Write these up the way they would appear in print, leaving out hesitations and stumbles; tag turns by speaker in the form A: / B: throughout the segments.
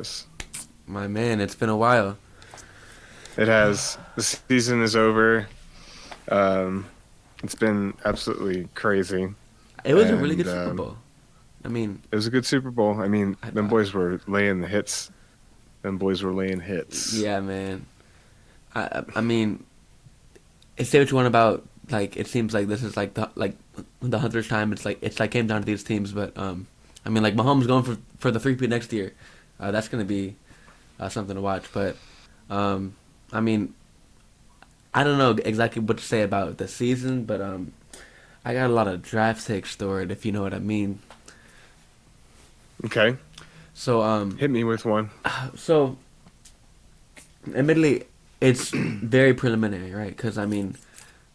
A: this?
B: My man, it's been a while.
A: It has. The season is over. Um, it's been absolutely crazy,
B: It was a really
A: and
B: good Super Bowl. I mean,
A: it was a good Super Bowl. I mean,
B: I
A: them
B: thought.
A: boys were laying the hits. Them boys were laying hits.
B: Yeah, man. I mean, say what you want about like it seems like this is the Hunters' time. It's like came down to these teams, but I mean like Mahomes going for the three-peat next year. That's gonna be something to watch. But I mean, I don't know exactly what to say about the season, but I got a lot of draft takes stored, if you know what I mean.
A: Okay,
B: So
A: hit me with one.
B: so admittedly, it's very preliminary, right? Because I mean,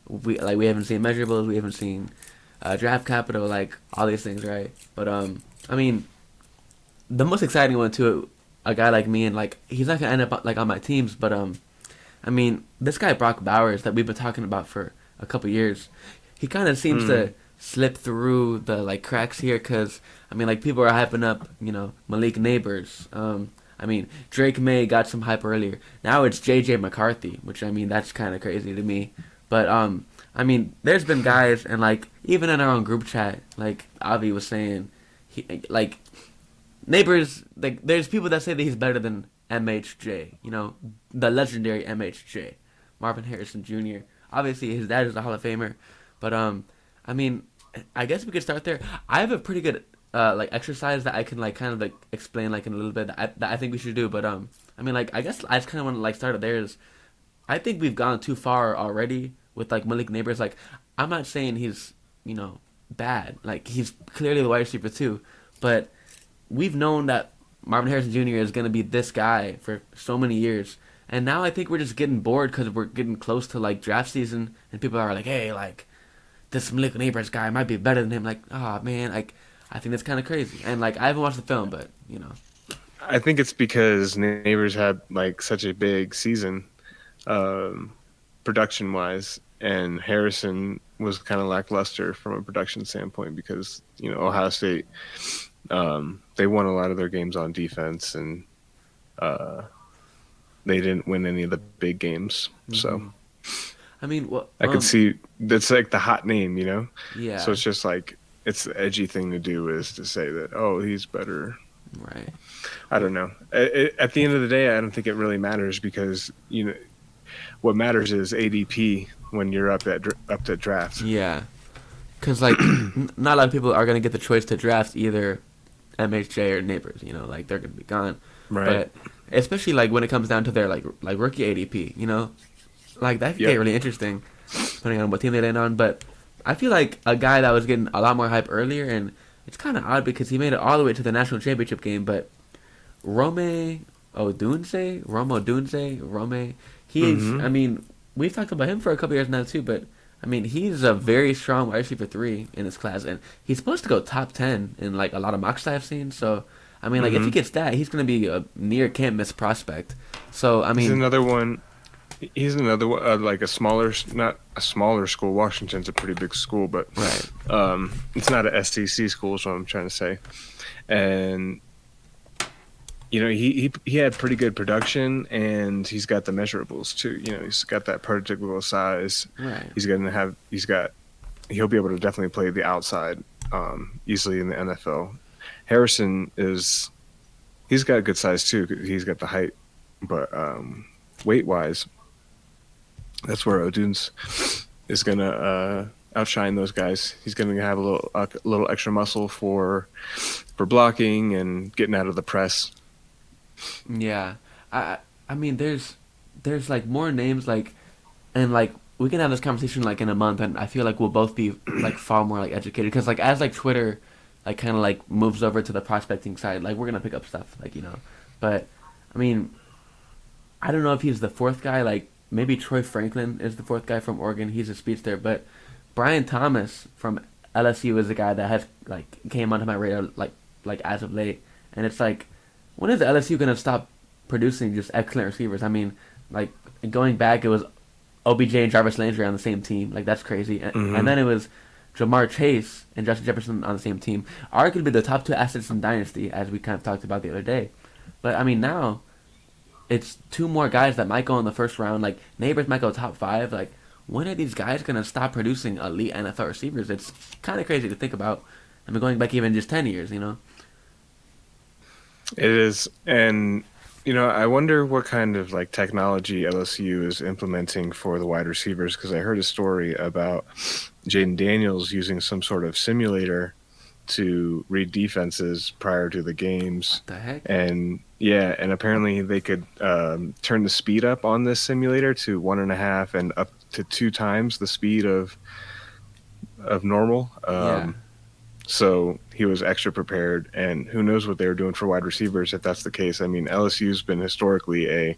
B: we haven't seen measurables, we haven't seen draft capital, like all these things, right? But I mean, the most exciting one to a guy like me, and like he's not gonna end up like on my teams, but I mean, this guy Brock Bowers that we've been talking about for a couple years, he kind of seems
A: Hmm.
B: to slip through the like cracks here because I mean, like people are hyping up, Malik Neighbors. I mean, Drake May got some hype earlier. Now it's J.J. McCarthy, which I mean that's kind of crazy to me. But I mean, there's been guys and like even in our own group chat, like Avi was saying, like Neighbors, like there's people that say that he's better than MHJ, the legendary MHJ, Marvin Harrison Jr. Obviously, his dad is a Hall of Famer, but I mean, I guess we could start there. I have a pretty good like exercise that I can like kind of like explain like in a little bit that I think we should do, but I mean like I guess I just kind of want to like start it there. Is I think we've gone too far already with like Malik Neighbors. Like I'm not saying he's bad. Like he's clearly the wide receiver too, but we've known that Marvin Harrison Jr. is going to be this guy for so many years. And now I think we're just getting bored because we're getting close to like draft season, and people are like, "Hey, like this Malik Neighbors guy might be better than him." Like, oh man, like I think that's kind of crazy. And like I haven't watched the film, but
A: I think it's because Neighbors had like such a big season, um, production wise, and Harrison was kind of lackluster from a production standpoint because Ohio State, they won a lot of their games on defense, and uh, they didn't win any of the big games. So
B: hmm I mean, well,
A: I could see that's like the hot name. So
B: yeah,
A: it's just like it's the edgy thing to do is to say that, oh, he's better.
B: right,
A: I don't know. At the end of the day, I don't think it really matters because what matters is ADP when you're up to draft.
B: yeah, because like not a lot of people are gonna get the choice to draft either MHJ or Neighbors. Like they're gonna be gone.
A: Right.
B: But especially like when it comes down to their like rookie ADP, like that could get
A: Yep.
B: really interesting depending on what team they land on. But I feel like a guy that was getting a lot more hype earlier, and it's kind of odd because he made it all the way to the national championship game. But Rome Odunze, I
A: Hmm.
B: mean, we've talked about him for a couple years now too. But I mean, he's a very strong wide receiver three in his class, and he's supposed to go top 10 in like a lot of mocks that I've seen. So. I mean, like if he
A: Hmm.
B: gets that, he's gonna be a near can't miss prospect. So I
A: He's
B: mean,
A: another one. He's another one, like a smaller, not a smaller school. Washington's a pretty big school, but
B: right.
A: it's not a SEC school. Is what I'm trying to say. And he had pretty good production, and he's got the measurables too. He's got that particular size.
B: Right.
A: He'll be able to definitely play the outside easily in the NFL. Harrison he's got good size too. He's got the height, but weight wise, that's where Odun's is gonna outshine those guys. He's gonna have a little extra muscle for blocking and getting out of the press.
B: Yeah. I mean, there's like more names like, and like we can have this conversation like in a month, and I feel like we'll both be like far more like educated because like as like Twitter, like kind of like moves over to the prospecting side, like we're gonna pick up stuff like. But I mean, I don't know if he's the fourth guy. Like maybe Troy Franklin is the fourth guy from Oregon. He's a speedster, but Brian Thomas from LSU is a guy that has like came onto my radar like as of late, and it's like when is LSU gonna stop producing just excellent receivers? I mean, like going back, it was OBJ and Jarvis Landry on the same team. Like that's crazy, and
A: Hmm.
B: then it was Jamar Chase and Justin Jefferson on the same team. Arguably the top two assets in Dynasty, as we kind of talked about the other day. But I mean, now it's two more guys that might go in the first round. Like Neighbors might go top five. Like when are these guys gonna stop producing elite NFL receivers? It's kind of crazy to think about. I mean, going back even just 10 years, you know.
A: It is, and I wonder what kind of like technology LSU is implementing for the wide receivers because I heard a story about Jaden Daniels using some sort of simulator to read defenses prior to the games,
B: What the heck?
A: and yeah, and apparently they could turn the speed up on this simulator to 1.5 and up to 2 times the speed of normal.
B: Yeah,
A: So he was extra prepared, and who knows what they were doing for wide receivers if that's the case. I mean, LSU's been historically a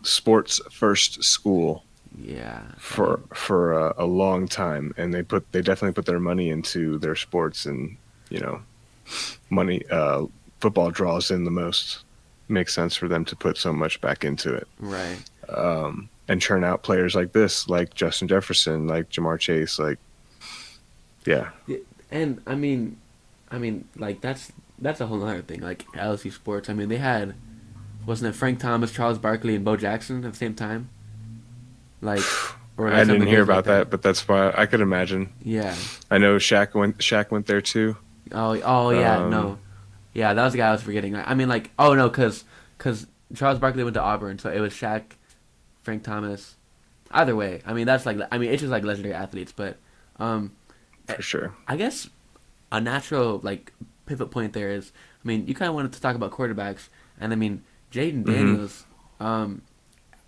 A: sports first school
B: yeah. I
A: for
B: mean,
A: a long time, and they definitely put their money into their sports, and you know, money football draws in the most. Makes sense for them to put so much back into it,
B: right.
A: and churn out players like this, like Justin Jefferson, like Jamar Chase, like yeah,
B: Yeah, and I mean, like that's a whole other thing. Like LSU sports. I mean, they had wasn't it Frank Thomas, Charles Barkley, and Bo Jackson at the same time? Like, or
A: I
B: like
A: didn't
B: something
A: hear
B: crazy like
A: about
B: that.
A: that, but that's why I could imagine.
B: Yeah.
A: I know Shaq went there too.
B: Oh yeah.
A: Um,
B: No. Yeah, that was the guy I was forgetting. I mean, like, oh no, cause Charles Barkley went to Auburn, so it was Shaq, Frank Thomas. Either way, I mean that's like I mean it's just like legendary athletes, but um,
A: for sure.
B: I guess a natural like pivot point there is I mean you kind of wanted to talk about quarterbacks and I mean Jaden
A: Hmm.
B: Daniels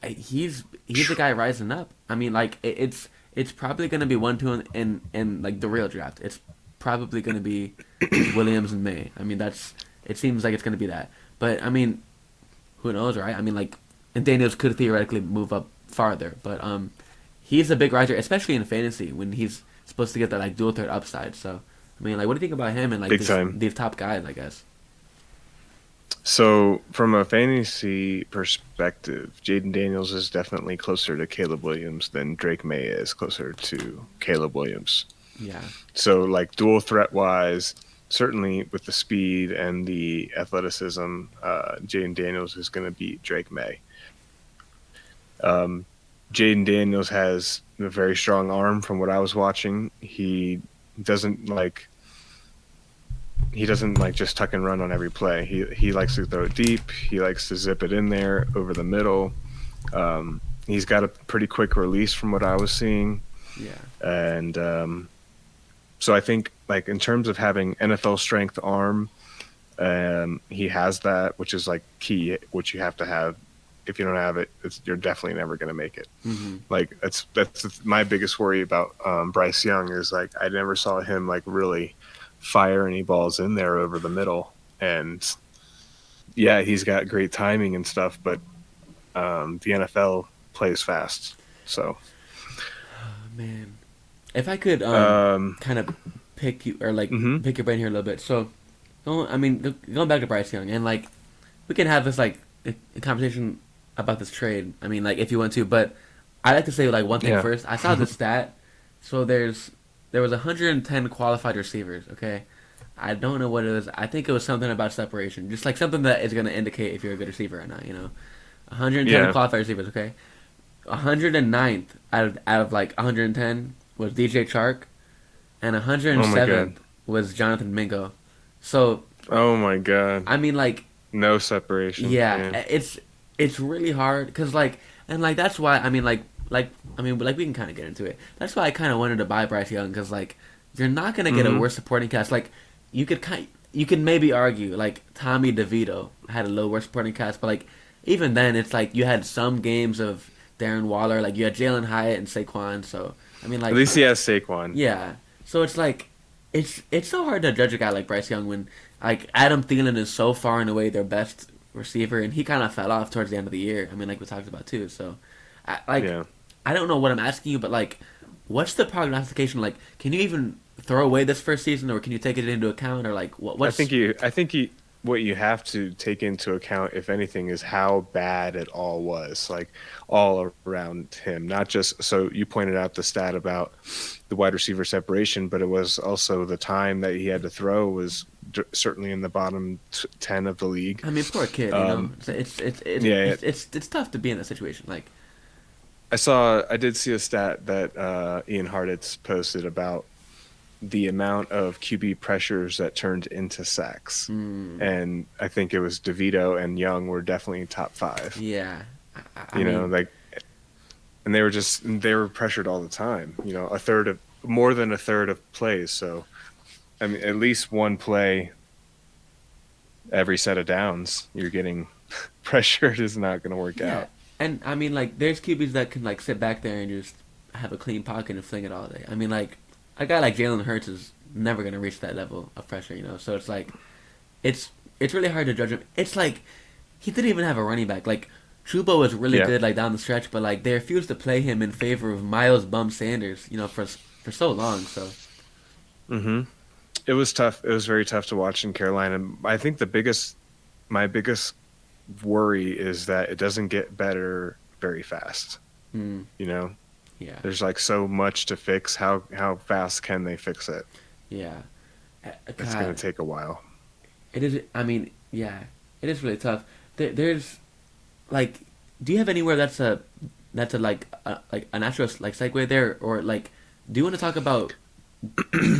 B: he's the guy rising up. I mean like it's probably gonna be 1-2 in like the real draft. It's probably gonna be Williams and May. I mean that's it seems like it's gonna be that. But I mean who knows right? I mean like and Daniels could theoretically move up farther, but he's a big riser, especially in fantasy when he's supposed to get that like dual threat upside. So I mean, like, what do you think about him and like
A: Big
B: this
A: time.
B: these top guys? I guess.
A: So from a fantasy perspective, Jaden Daniels is definitely closer to Caleb Williams than Drake May is closer to Caleb Williams.
B: Yeah.
A: So like dual threat wise, certainly with the speed and the athleticism, Jaden Daniels is going to beat Drake May. Um, Jaden Daniels has a very strong arm from what I was watching. Doesn't like he doesn't like just tuck and run on every play. He likes to throw it deep. He likes to zip it in there over the middle. He's got a pretty quick release from what I was seeing,
B: Yeah.
A: and so I think like in terms of having NFL strength arm, he has that, which is like key, which you have to have. If you don't have it, you're definitely never going to make it.
B: Hmm.
A: Like that's my biggest worry about Bryce Young is like I never saw him like really fire any balls in there over the middle. And yeah, he's got great timing and stuff, but the NFL plays fast. So
B: Oh, man, if I could
A: um,
B: kind of pick you or like
A: mhm.
B: pick your brain here a little bit. So, I mean, going back to Bryce Young and like we can have this like a conversation about this trade. I mean, like if you want to, but I like to say like one thing
A: Yeah.
B: first. I saw the stat. So there was 110 qualified receivers. Okay, I don't know what it was. I think it was something about separation, just like something that is going to indicate if you're a good receiver or not. 110
A: Yeah.
B: qualified receivers. Okay, 109th out of like 110 was DJ Chark, and
A: Oh my god.
B: 107th was Jonathan Mingo. So
A: Oh my god.
B: I mean, like,
A: No separation.
B: yeah,
A: Yeah.
B: it's really hard because like and like that's why I mean like I mean like we can kind of get into it. That's why I kind of wanted to buy Bryce Young because like you're not gonna get a
A: Hmm.
B: worse supporting cast. Like you could maybe argue like Tommy DeVito had a little worse supporting cast, but like even then it's like you had some games of Darren Waller, like you had Jalen Hyatt and Saquon. So I mean
A: At
B: like
A: least he has Saquon.
B: yeah. So it's like it's so hard to judge a guy like Bryce Young when like Adam Thielen is so far and away their best receiver, and he kind of fell off towards the end of the year. I mean, like we talked about too. So, like
A: Yeah.
B: I don't know what I'm asking you, but like, what's the prognostication? Like, can you even throw away this first season, or can you take it into account, or like
A: I
B: what's
A: think what you have to take into account, if anything, is how bad it all was, like all around him. Not just so you pointed out the stat about the wide receiver separation, but it was also the time that he had to throw was certainly in the bottom 10 of the league.
B: I mean, poor kid, you know.
A: Um, yeah,
B: It's tough to be in that situation. Like,
A: I did see a stat that Ian Hartitz posted about the amount of QB pressures that turned into sacks.
B: mm,
A: And I think it was DeVito and Young were definitely top five.
B: yeah. I
A: You know,
B: mean,
A: like, and they were pressured all the time. You know, more than a third of plays. So I mean, at least one play every set of downs, you're getting pressured is not going to work
B: yeah.
A: out.
B: And I mean, like, there's QBs that can like sit back there and just have a clean pocket and fling it all day. I mean, like, a guy like Jalen Hurts is never gonna reach that level of pressure, you know. So it's like, it's it's really hard to judge him. It's like he didn't even have a running back. Like, Chuba was really
A: Yeah.
B: good like down the stretch, but like they refused to play him in favor of Miles Bum Sanders, you know, for so long. So
A: hmm It was tough. It was very tough to watch in Carolina. I think my biggest worry is that it doesn't get better very fast.
B: mm,
A: You know,
B: yeah,
A: there's like so much to fix. How fast can they fix it?
B: yeah.
A: It's going
B: God,
A: to take a while.
B: it is. I mean, yeah, it is really tough. There's like, do you have anywhere that's a like a natural like segue there, or like, do you want to talk about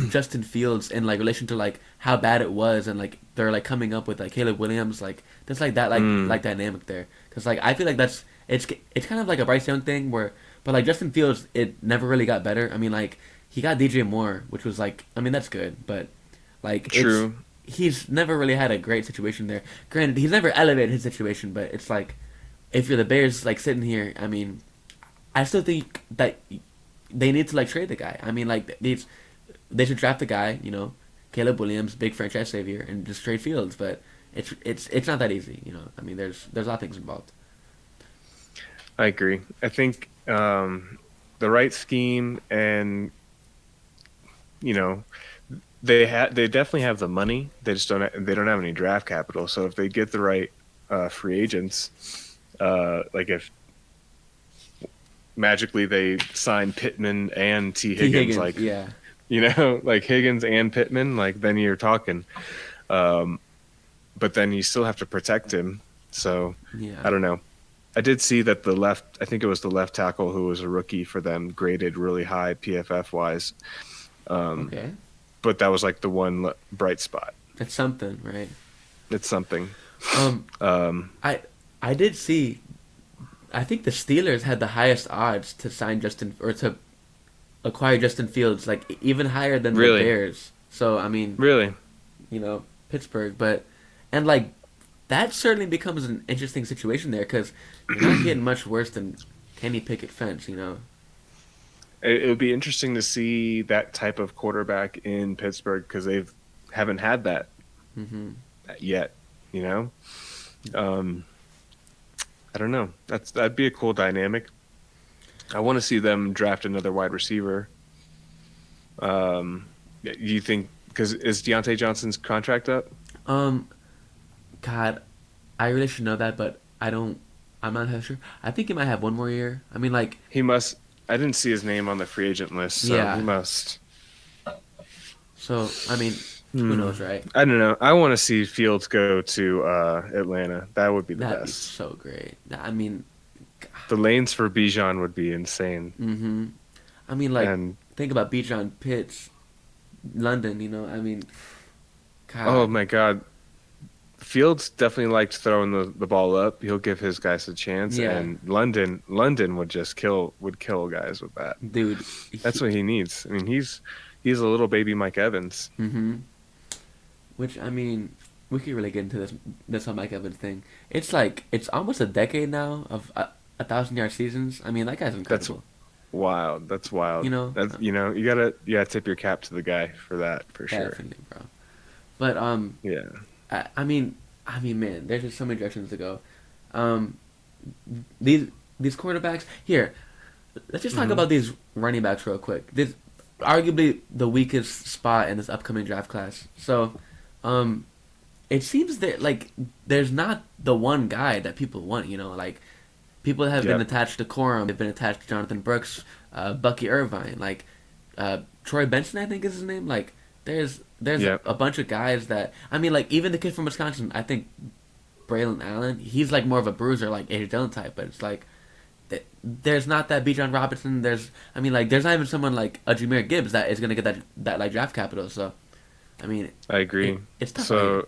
B: Justin Fields in like relation to like how bad it was, and like they're like coming up with like Caleb Williams, like there's like that
A: Mm,
B: like dynamic there, because like I feel like it's kind of like a Bryce Young thing where, but like Justin Fields, it never really got better. I mean, like he got DJ Moore, which was like, I mean, that's good, but like
A: true.
B: he's never really had a great situation there. Granted, he's never elevated his situation, but it's like if you're the Bears like sitting here, I mean, I still think that they need to like trade the guy. I mean, like they should draft the guy, you know, Caleb Williams, big franchise savior, and just trade Fields. But it's not that easy, you know. I mean, there's a lot of things involved.
A: I agree. I think the right scheme and you know they definitely have the money. They don't have any draft capital. So if they get the right free agents, like if magically they sign Pittman and T
B: T
A: Higgins,
B: Higgins,
A: like
B: yeah,
A: like Higgins and Pittman, like then you're talking. Um, but then you still have to protect him. So
B: yeah,
A: I don't know. I did see that I think it was the left tackle who was a rookie for them, graded really high PFF wise. Um,
B: okay,
A: but that was like the one bright spot.
B: that's something, right?
A: It's something.
B: Um,
A: Um,
B: I I did see. I think the Steelers had the highest odds to sign Justin or to acquire Justin Fields, like even higher than the
A: really,
B: Bears. So I mean,
A: really,
B: you know, Pittsburgh, but and like that certainly becomes an interesting situation there because you're not getting much worse than Kenny Pickett fence, you know.
A: it would be interesting to see that type of quarterback in Pittsburgh because they haven't had that
B: Hmm.
A: yet. You know, um, I don't know. That'd be a cool dynamic. I want to see them draft another wide receiver. You think because is Deontay Johnson's contract up?
B: Um, God, I really should know that, but I don't. I'm not sure. I think he might have one more year. I mean, like,
A: He must. I didn't see his name on the free agent list, so he
B: yeah.
A: must.
B: So I mean, who knows, right?
A: I don't know. I want to see Fields go to Atlanta. That would be the
B: That'd be
A: best.
B: so great. I mean,
A: The lanes for Bijan would be insane.
B: hmm. I mean, like,
A: And
B: think about Bijan Pitts, London. You know, I mean,
A: oh
B: God,
A: my God, Fields definitely liked throwing the ball up. He'll give his guys a chance,
B: yeah,
A: and London would just would kill guys with that.
B: dude.
A: That's what he needs. I mean, he's a little baby Mike Evans.
B: Hmm. Which I mean, we could really get into this whole Mike Evans thing. It's like it's almost a decade now of 1,000 yard seasons. I mean, that guy's
A: That's
B: incredible.
A: wild. That's wild.
B: You know,
A: That's you gotta tip your cap to the guy for that for sure.
B: definitely, bro. But
A: Yeah.
B: I mean, man, there's just so many directions to go. Um, these quarterbacks here. Let's just talk
A: hmm
B: about these running backs real quick. This arguably the weakest spot in this upcoming draft class. So, um, it seems that like there's not the one guy that people want. You know, like people have been
A: Yep.
B: attached to Corum, they've been attached to Jonathan Brooks, Bucky Irvine, like Troy Benson, I think is his name. Like there's
A: Yeah,
B: a bunch of guys that I mean, like even the kid from Wisconsin. I think Braylon Allen. He's like more of a bruiser, like AJ Dillon type. But it's like there's not that B. John Robinson. There's I mean, like there's not even someone like a Jameer Gibbs that is gonna get that like draft capital. So I mean,
A: I agree.
B: it's tough out here.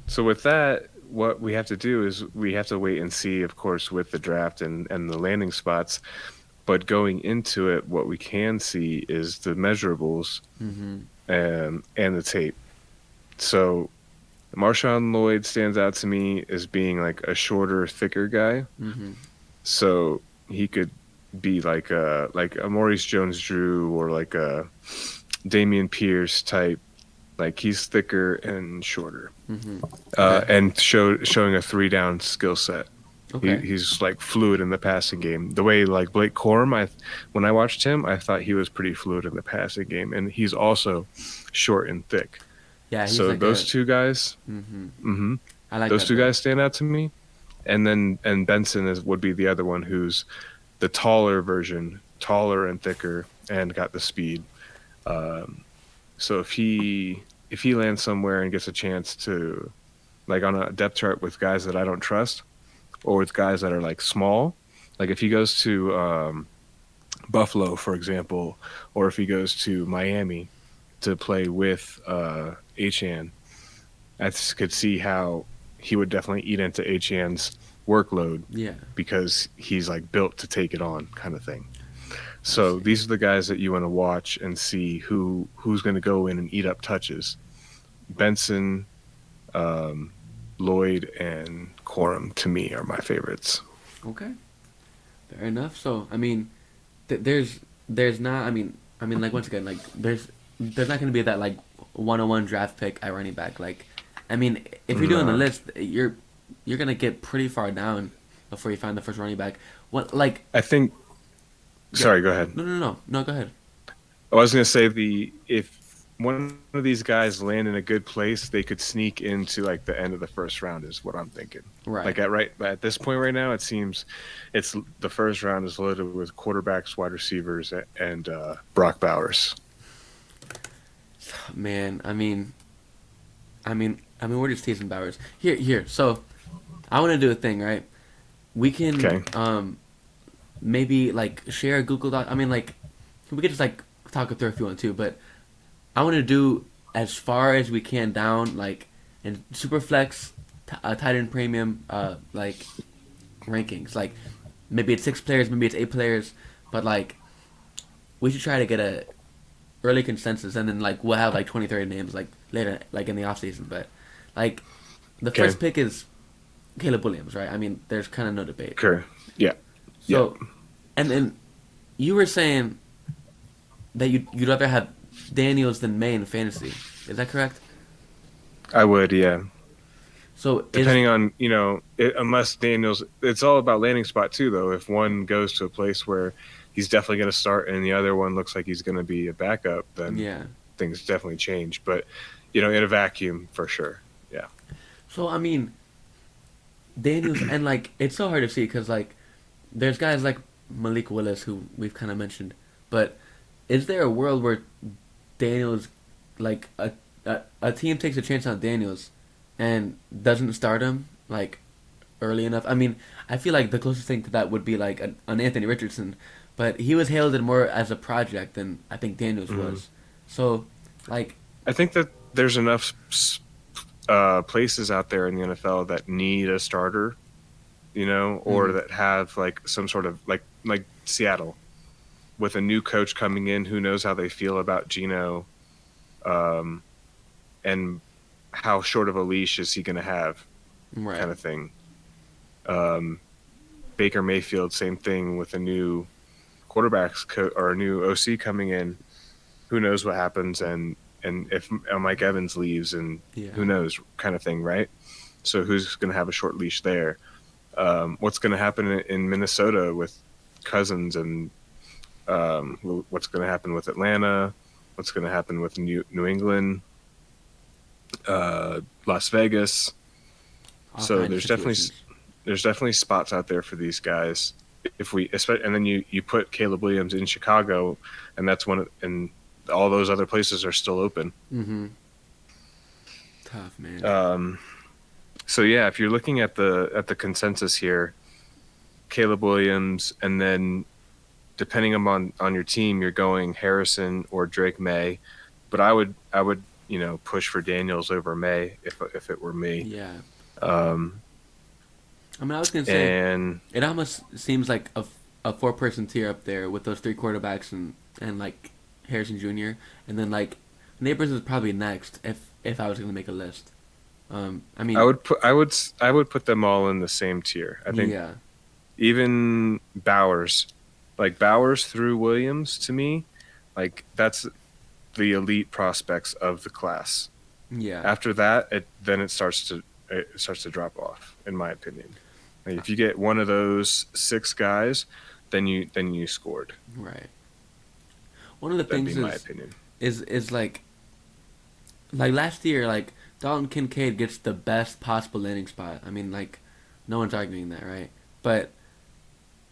A: So with that, what we have to do is we have to wait and see, of course, with the draft and the landing spots. But going into it, what we can see is the measurables
B: Mm-hmm.
A: and the tape. So Marshawn Lloyd stands out to me as being like a shorter, thicker guy.
B: Mm-hmm.
A: So he could be like a Maurice Jones-Drew or like a Damian Pierce type. Like he's thicker and shorter,
B: Mm-hmm. Okay.
A: and showing a three down skill set.
B: Okay.
A: He's like fluid in the passing game. The way like Blake Corum, when I watched him, I thought he was pretty fluid in the passing game, and he's also short and thick.
B: Yeah, he's
A: So
B: like a.
A: those two guys,
B: Mm-hmm.
A: hmm
B: I like
A: those
B: that
A: two
B: though.
A: guys stand out to me. And Benson would be the other one who's the taller version, taller and thicker, and got the speed. Um, so if he lands somewhere and gets a chance to like on a depth chart with guys that I don't trust or with guys that are like small, like if he goes to Buffalo, for example, or if he goes to Miami to play with Achan, I just could see how he would definitely eat into Achan's workload
B: Yeah,
A: because he's like built to take it on, kind of thing.
B: I
A: So
B: see.
A: these are the guys that you want to watch and see who's going to go in and eat up touches. Benson, um, Lloyd, and Corum to me are my favorites.
B: Okay. Fair enough. So I mean, there's not. I mean, like once again, like there's not going to be that like 101 draft pick at running back. Like, I mean, if you're doing the
A: No,
B: list, you're gonna get pretty far down before you find the first running back. What like
A: I think.
B: yeah.
A: Sorry, go ahead.
B: No. Go ahead.
A: I was going to say the if one of these guys land in a good place, they could sneak into like the end of the first round. Is what I'm thinking.
B: Right.
A: Like at this point right now, it seems it's the first round is loaded with quarterbacks, wide receivers, and Brock Bowers.
B: Man. We're just teasing Bowers. Here. So I want to do a thing, right? We can
A: Okay.
B: maybe like share a Google Doc. I mean, like we could just like talk it through if you want to, but I want to do as far as we can down, like in Superflex, tight end premium, like rankings. Like maybe it's 6 players, maybe it's 8 players, but like we should try to get a early consensus, and then like we'll have like 20, 30 names like later, like in the off season. But like the
A: Okay.
B: first pick is Caleb Williams, right? I mean, there's kind of no debate.
A: Sure. Yeah. Yeah.
B: So, and then you were saying that you'd rather have Daniels than May in fantasy. Is that correct?
A: I would. Yeah.
B: So is
A: Depending on unless Daniels, it's all about landing spot too. Though, if one goes to a place where he's definitely going to start, and the other one looks like he's going to be a backup, then
B: yeah.
A: things definitely change. But in a vacuum, for sure. Yeah.
B: So I mean, Daniels and like it's so hard to see because like there's guys like Malik Willis who we've kind of mentioned, but is there a world where Daniels like a team takes a chance on Daniels and doesn't start him like early enough? I mean, I feel like the closest thing to that would be like an Anthony Richardson, but he was hailed more as a project than I think Daniels
A: Mhm.
B: was. So, like,
A: I think that there's enough places out there in the NFL that need a starter, or
B: mhm,
A: that have like some sort of like Seattle with a new coach coming in who knows how they feel about Geno, um, and how short of a leash is he going to have,
B: right,
A: kind of thing. Um, Baker Mayfield, same thing with a new or a new OC coming in. Who knows what happens, and if Mike Evans leaves, and
B: yeah,
A: who knows, kind of thing, right? So who's going to have a short leash there? What's going to happen in Minnesota with Cousins, and what's going to happen with Atlanta? What's going to happen with New England, Las Vegas?
B: all
A: So
B: kinds of situations.
A: there's definitely spots out there for these guys. If we, and then you put Caleb Williams in Chicago, and that's and all those other places are still open.
B: Mm-hmm. tough, man.
A: Um, so yeah, if you're looking at the consensus here, Caleb Williams, and then depending on your team, you're going Harrison or Drake May. But I would push for Daniels over May if it were me.
B: Yeah.
A: Um,
B: I mean, I was gonna say
A: and
B: it almost seems like a four-person tier up there with those three quarterbacks and like Harrison Jr. and then like Neighbors is probably next if I was gonna make a list. I
A: I
B: mean,
A: would put I would put them all in the same tier. I think
B: yeah,
A: even Bowers, like Bowers through Williams to me, like that's the elite prospects of the class.
B: yeah,
A: After that, it starts to drop off, in my opinion. Like if you get one of those six guys, then you scored.
B: right. One of the
A: That'd be
B: things
A: my opinion.
B: is like last year, like Dalton Kincaid gets the best possible landing spot. I mean, like no one's arguing that, right? But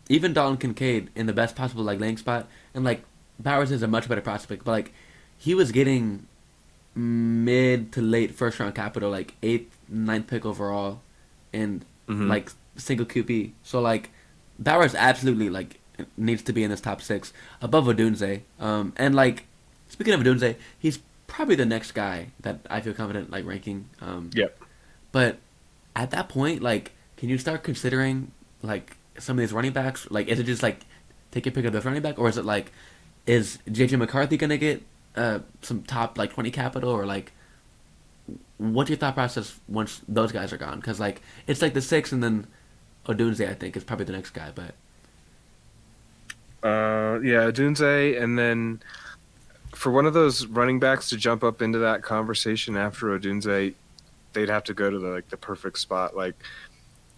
B: even Dalton Kincaid in the best possible like landing spot, and like Bowers is a much better prospect, but like he was getting mid to late first round capital, like eighth, ninth pick overall, and
A: Hmm.
B: like single QB. So like Bowers absolutely like needs to be in this top six above Odunze. And like speaking of Odunze, he's probably the next guy that I feel confident like ranking.
A: Yep.
B: But at that point, like, can you start considering like some of these running backs? Like, is it just like take your pick of this running back, or is it like is JJ McCarthy gonna get some top like 20 capital, or like what's your thought process once those guys are gone? Because like it's like the six, and then Odunze I think is probably the next guy, but
A: Yeah, Dunze, and then for one of those running backs to jump up into that conversation after Odunze, they'd have to go to the perfect spot. Like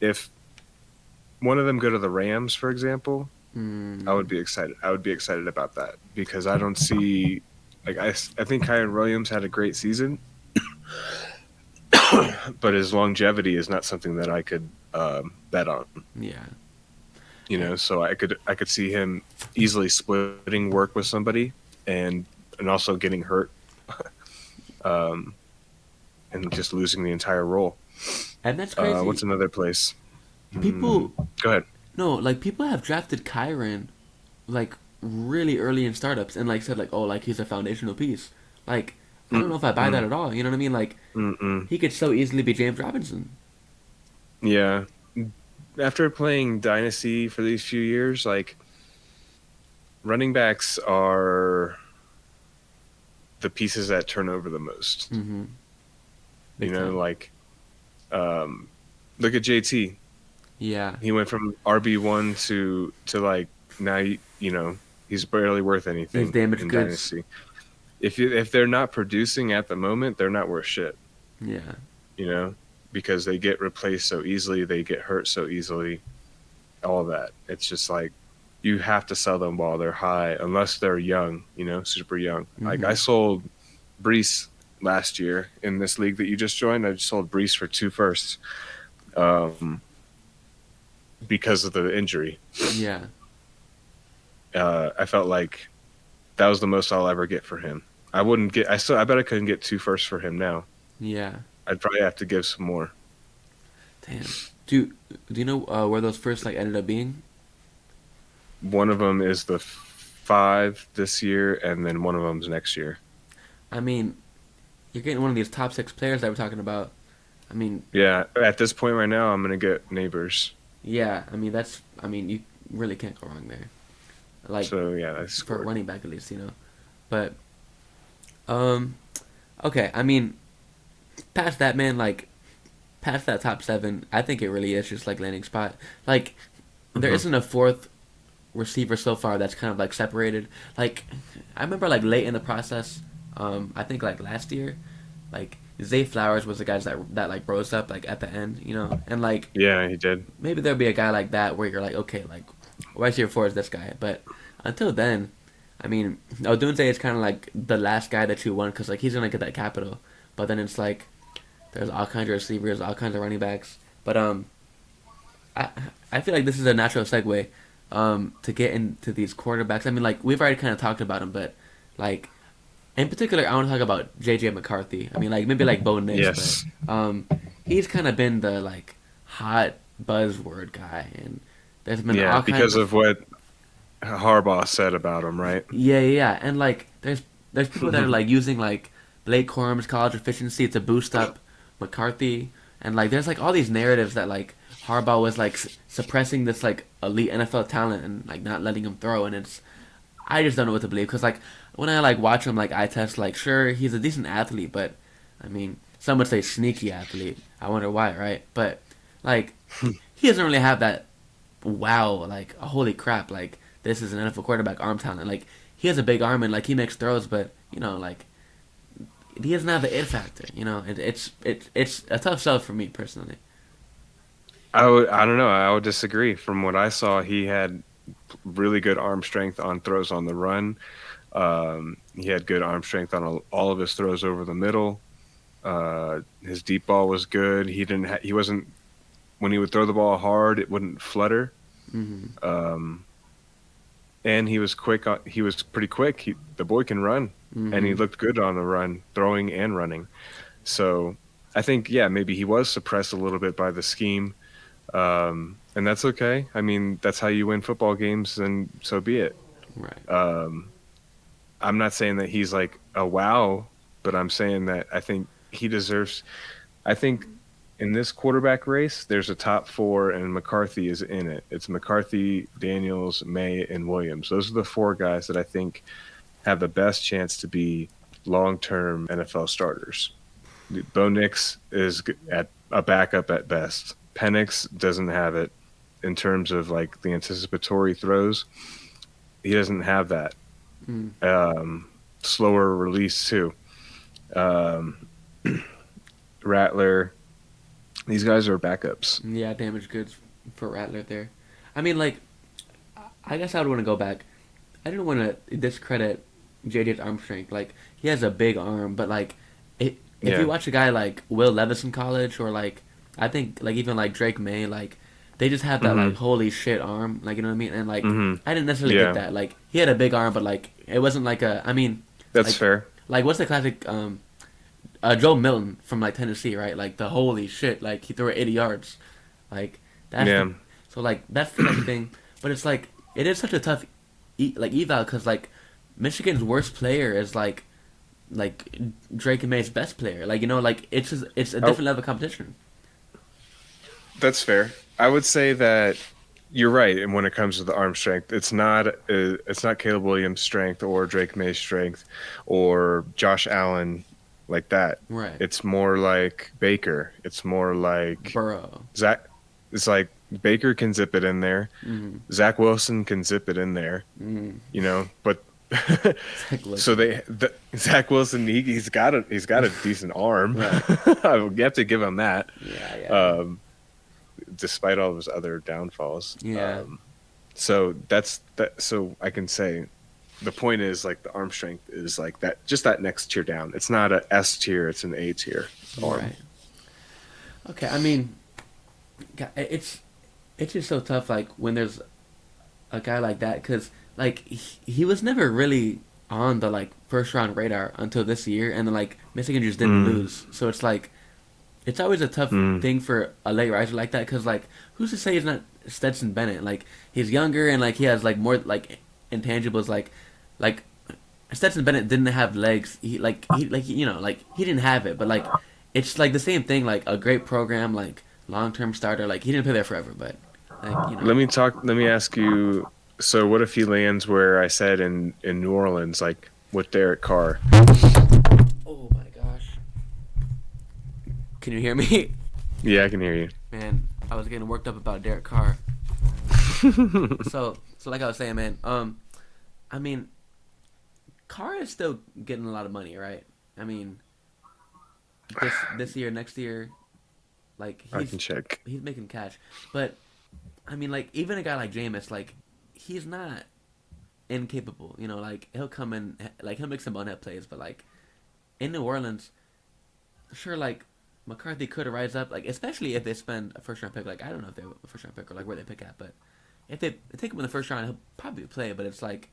A: if one of them go to the Rams, for example, I would
B: mm,
A: be excited. I would be excited about that because I don't see like I think Kyron Williams had a great season, but his longevity is not something that I could bet on.
B: yeah,
A: So I could see him easily splitting work with somebody and also getting hurt, um, and just losing the entire role.
B: and that's
A: What's
B: crazy.
A: another place?
B: People
A: Go ahead.
B: no like people have drafted Kyron like really early in startups and like said like oh like he's a foundational piece. Like I don't know if I buy that
A: Mm-mm,
B: at all. You know what I mean? Like
A: mm-mm.
B: he could so easily be James Robinson.
A: Yeah. After playing Dynasty for these few years, like running backs are the pieces that turn over the most.
B: Mm-hmm. Big time.
A: Like um, look at JT.
B: Yeah.
A: He went from RB1 to like now he's barely worth
B: He's
A: anything
B: damaged
A: in
B: goods.
A: Dynasty. If they're not producing at the moment, they're not worth shit.
B: Yeah.
A: You know, because they get replaced so easily, they get hurt so easily. All of that. It's just like you have to sell them while they're high, unless they're young. Super young. Like I
B: Mm-hmm.
A: sold Brees last year in this league that you just joined. I just sold Brees for 2 firsts, um, because of the injury.
B: Yeah.
A: I felt like that was the most I'll ever get for him. I wouldn't get. I bet I couldn't get 2 firsts for him now.
B: Yeah.
A: I'd probably have to give some more.
B: Damn. Do you know where those first like ended up being?
A: One of them is the 5 this year, and then one of them's next year.
B: I mean, you're getting one of these top six players that we're talking about. I mean,
A: Yeah, at this point right now, I'm gonna get neighbors.
B: yeah. I mean, that's. I mean, you really can't go wrong there. Like
A: So yeah, I
B: for
A: scored.
B: running back at least, you know. But um, okay. I mean, past that man, like past that top seven, I think it really is just like landing spot. Like there
A: Hmm.
B: isn't a fourth receiver so far that's kind of like separated. Like I remember like late in the process, I think like last year, like Zay Flowers was the guys that like rose up like at the end, you know, and like
A: Yeah, he did.
B: maybe there'll be a guy like that where you're like, okay, like where's your four is this guy, but until then, I mean, Odunze is kind of like the last guy that you want because like he's gonna get that capital, but then it's like there's all kinds of receivers, all kinds of running backs, but I I feel like this is a natural segue to get into these quarterbacks. I mean, like we've already kind of talked about them, but like In particular, I want to talk about J.J. McCarthy. I mean, like maybe like Bo Nix, but
A: Yes.
B: he's kind of been the like hot buzzword guy, and there's been
A: Yeah,
B: all kinds
A: because
B: of
A: of what Harbaugh said about him, right?
B: yeah, yeah, yeah. And like there's people that are like using like Blake Corum's college efficiency to boost up McCarthy, and like there's like all these narratives that like Harbaugh was like suppressing this like elite NFL talent and like not letting him throw, and it's I just don't know what to believe because like when I like watch him like eye test, like sure he's a decent athlete, but I mean some would say sneaky athlete. I wonder why, right? But like he doesn't really have that wow, like holy crap, like this is an NFL quarterback arm talent. Like he has a big arm and like he makes throws, but you know like he doesn't have the it factor. You know, it's a tough sell for me personally.
A: I don't know. I would disagree. From what I saw, he had really good arm strength on throws on the run. He had good arm strength on all of his throws over the middle. His deep ball was good. He wasn't when he would throw the ball hard, it wouldn't flutter.
B: Hmm.
A: Um, and he was quick. He was pretty quick. The boy can run, and he
B: Hmm.
A: looked good on the run, throwing and running. So I think, yeah, maybe he was suppressed a little bit by the scheme, and that's okay. I mean, that's how you win football games, and so be it.
B: Right.
A: Um, I'm not saying that he's like a wow, but I'm saying that I think he deserves. I think in this quarterback race, there's a top four, and McCarthy is in it. It's McCarthy, Daniels, May, and Williams. Those are the four guys that I think have the best chance to be long-term NFL starters. Bo Nix is at a backup at best. Penix doesn't have it in terms of like the anticipatory throws. He doesn't have that.
B: Mm.
A: Um, Slower release too. Um, Rattler. These guys are backups.
B: Yeah, damaged goods for Rattler there. I mean, like I guess I would want to go back. I didn't want to discredit JJ's arm strength. Like he has a big arm, but like if you
A: Yeah.
B: watch a guy like Will Levis in college, or like I think like even like Drake May, like they just have that like
A: Hmm.
B: holy shit arm, like you know what I mean. And like
A: Hmm.
B: I didn't necessarily get
A: Yeah.
B: that. Like he had a big arm, but like it wasn't like a. I mean,
A: That's
B: like
A: fair.
B: what's the classic Joe Milton from like Tennessee, right? Like the holy shit, like he threw it 80 yards, like that's the
A: Yeah.
B: so like that's the type of thing. But it's like it is such a tough like eval because like Michigan's worst player is like Drake and May's best player. Like you know, like it's a
A: Oh,
B: different level of competition.
A: that's fair. I would say that you're right. And when it comes to the arm strength, it's not Caleb Williams' strength or Drake May's strength or Josh Allen like that.
B: Right,
A: It's more like Baker. It's more like
B: Burrow.
A: Zach. It's like Baker can zip it in there.
B: Mm-hmm.
A: Zach Wilson can zip it in there.
B: Mm-hmm.
A: But
B: Zach
A: so
B: Wilson.
A: Zach Wilson he's got a decent arm.
B: Right.
A: You have to give him that.
B: Yeah. Yeah. Yeah.
A: Um, Despite all of his other downfalls.
B: Yeah.
A: So that's that. So I can say the point is like the arm strength is like that, just that next tier down. It's not a S tier, it's an A tier arm.
B: Right. Okay. I mean, it's just so tough. Like when there's a guy like that, because like he was never really on the like first round radar until this year, and then like Michigan just didn't
A: Mm,
B: lose. So it's like it's always a tough
A: mm.
B: thing for a late riser like that, because like who's to say he's not Stetson Bennett? Like he's younger and like he has like more like intangibles. Like Stetson Bennett didn't have legs. He you know like he didn't have it, but like it's like the same thing. Like a great program, like long term starter. Like he didn't play there forever, but like you know.
A: Let me ask you. So what if he lands where I said in New Orleans, like with Derek Carr?
B: Oh my gosh. Can you hear me?
A: Yeah, I can hear you.
B: Man, I was getting worked up about Derek Carr. So like I was saying, man, I mean, Carr is still getting a lot of money, right? I mean, this year, next year, like
A: I can check.
B: he's making cash. But I mean, like even a guy like Jameis, like he's not incapable. You know, like he'll come in, like he'll make some bonehead plays, but like in New Orleans, sure, like McCarthy could rise up, like especially if they spend a first round pick. Like I don't know if they have a first round pick or like where they pick at, but if they take him in the first round, he'll probably play. But it's like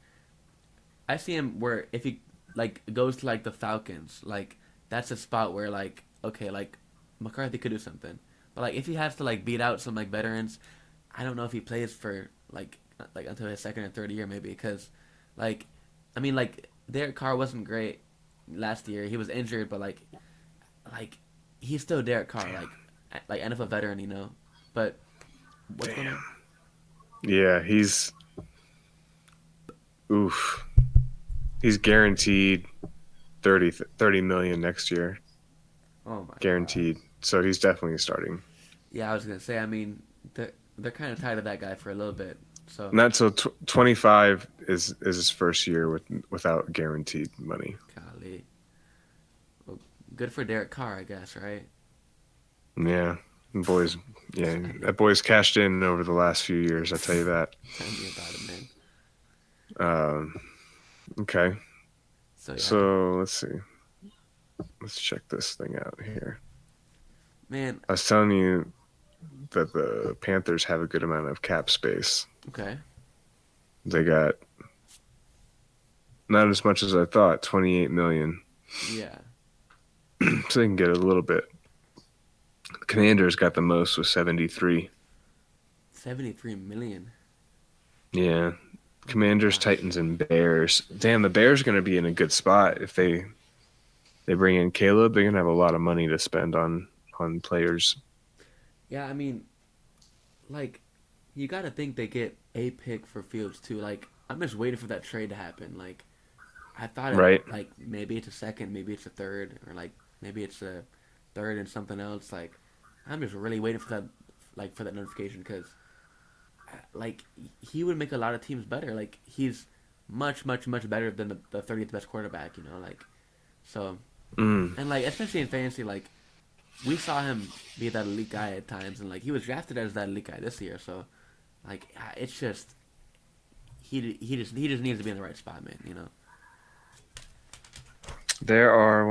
B: I see him where if he like goes to like the Falcons, like that's a spot where like okay, like McCarthy could do something. But like if he has to like beat out some like veterans, I don't know if he plays for like until his second or third year maybe because like I mean like Derek Carr wasn't great last year. He was injured, but like he's still Derek Carr, like NFL veteran, you know. But what's going on?
A: Damn. Yeah, he's oof. He's guaranteed 30 million next year.
B: Oh my god.
A: Guaranteed. So he's definitely starting.
B: Yeah, I was gonna say. I mean, they're kind of tired of that guy for a little bit. So,
A: Not till 25 is his first year without guaranteed money.
B: golly, well, good for Derek Carr, I guess, right?
A: Yeah, boys. Yeah,
B: Tell me,
A: that boy's cashed in over the last few years. I tell you that.
B: tell me about it, man.
A: Um, okay,
B: So yeah,
A: so let's see. Let's check this thing out here.
B: man.
A: I was telling you that the Panthers have a good amount of cap space.
B: Okay,
A: They got not as much as I thought, 28 million.
B: yeah,
A: So they can get a little bit. The Commanders got the most with 73.
B: 73 million.
A: Yeah.
B: Oh my
A: Commanders,
B: gosh.
A: Titans, and Bears. Damn, the Bears are going to be in a good spot if they bring in Caleb. They're going to have a lot of money to spend on players.
B: Yeah, I mean, like, you gotta think they get a pick for Fields too. Like, I'm just waiting for that trade to happen. Like, I thought it
A: Right?
B: like maybe it's a second, maybe it's a third, or like maybe it's a third and something else. Like I'm just really waiting for that, like for that notification because like he would make a lot of teams better. Like he's much better than the 30th best quarterback. You know, like so
A: Mm.
B: and like especially in fantasy, like we saw him be that elite guy at times, and like he was drafted as that elite guy this year. So like it's just he just needs to be in the right spot, man. You know.
A: There are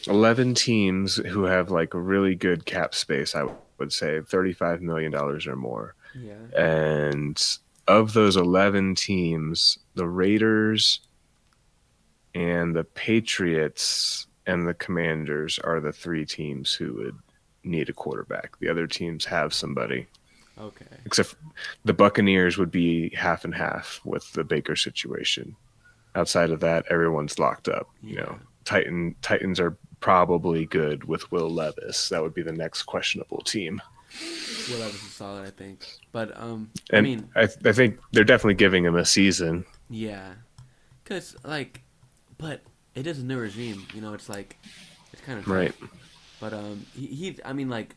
A: 11 teams who have like a really good cap space, I would say $35 million or more.
B: Yeah.
A: And of those 11 teams, the Raiders and the Patriots and the Commanders are the three teams who would need a quarterback. The other teams have somebody.
B: Okay.
A: Except the Buccaneers would be half and half with the Baker situation. Outside of that, everyone's locked up. You
B: Yeah.
A: know, Titans are probably good with Will Levis. That would be the next questionable team.
B: Will Levis is solid, I think. But I
A: And
B: mean,
A: I think they're definitely giving him a season.
B: yeah, cause like, but it is a new regime. You know, it's like it's kind of
A: Right.
B: tough. But I mean, like,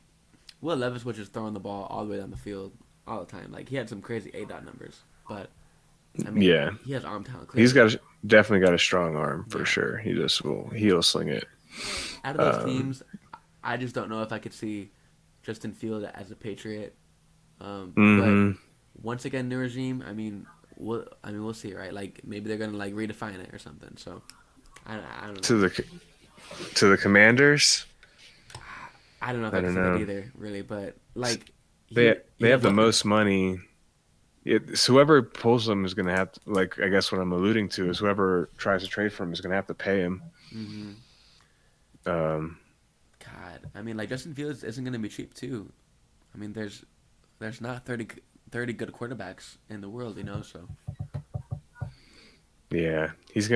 B: Will Levis was just throwing the ball all the way down the field all the time. Like he had some crazy A dot numbers, but I mean,
A: Yeah.
B: he has arm talent
A: He's
B: clearly.
A: definitely got a strong arm for
B: Yeah.
A: sure. He'll sling it.
B: Out of those
A: Um,
B: teams, I just don't know if I could see Justin Field as a Patriot. But
A: hmm
B: once again, new regime. We'll see, right? Like maybe they're gonna like redefine it or something. So I don't
A: to
B: know.
A: the Commanders,
B: I don't know if
A: I
B: I can
A: don't
B: see that
A: know.
B: either, really. But like
A: They
B: he
A: have
B: has
A: the
B: what?
A: most money. So whoever pulls them is going to have to, like, I guess what I'm alluding to is whoever tries to trade for him is going to have to pay him.
B: Mm-hmm.
A: Um,
B: God, I mean, like Justin Fields isn't gonna be cheap too. I mean, there's not 30 good quarterbacks in the world, you know. So
A: yeah, he's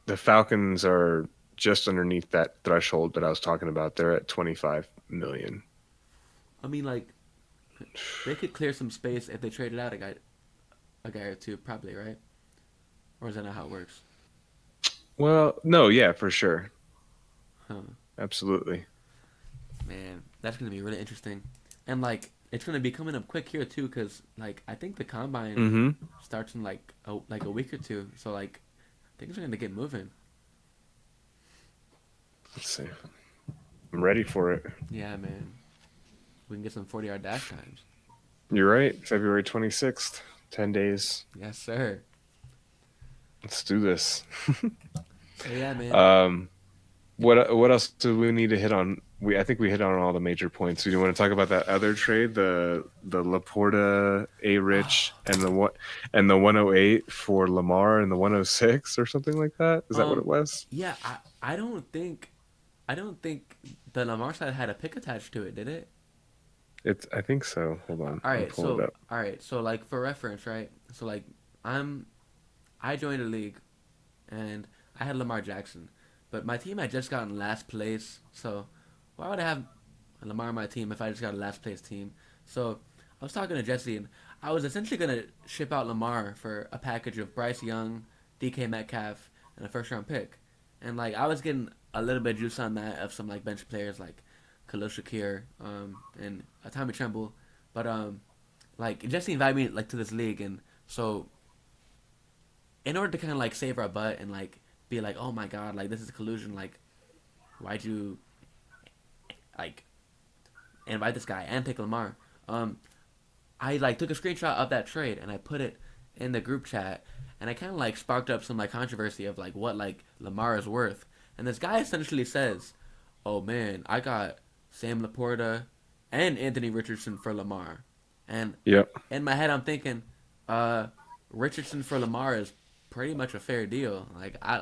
A: the Falcons are just underneath that threshold that I was talking about. They're at 25 million.
B: I mean, like they could clear some space if they traded out a guy or two, probably, right? Or is that not how it works?
A: Well, no, yeah, for sure,
B: Huh.
A: absolutely.
B: Man, that's gonna be really interesting, and like it's gonna be coming up quick here too, cause like I think the combine
A: Mm-hmm.
B: starts in like a week or two, so like things are gonna get moving.
A: Let's see. I'm ready for it.
B: Yeah, man, we can get some 40-yard dash times.
A: You're right. February 26th. 10 days.
B: Yes, sir.
A: Let's do this.
B: So yeah, man.
A: Um, what else do we need to hit on? we I think we hit on all the major points. Do you want to talk about that other trade, the Laporta, A Rich, and the 108 for Lamar and the 106 or something like that? Is that what it
B: Um,
A: was?
B: yeah, I don't think the Lamar side had a pick attached to it, did it?
A: It's I think so. Hold on,
B: All
A: I'm
B: right,
A: pulling it up.
B: like for reference, right? So like I'm I joined a league and I had Lamar Jackson, but my team had just gotten last place. So why would I have Lamar on my team if I just got a last place team? So I was talking to Jesse and I was essentially gonna ship out Lamar for a package of Bryce Young, DK Metcalf, and a first round pick, and like I was getting a little bit of juice on that of some like bench players like Khalil Shakir, and Tommy Tremble, but like Jesse invited me like to this league, and so in order to kind of like save our butt and like be like, oh my god, like this is collusion, like why'd you like invite this guy and take Lamar? Um, I like took a screenshot of that trade and I put it in the group chat, and I kind of like sparked up some like controversy of like what like Lamar is worth, and this guy essentially says, "Oh man, I got Sam Laporta and Anthony Richardson for Lamar," and
A: Yep.
B: in my head I'm thinking, uh, Richardson for Lamar is pretty much a fair deal. I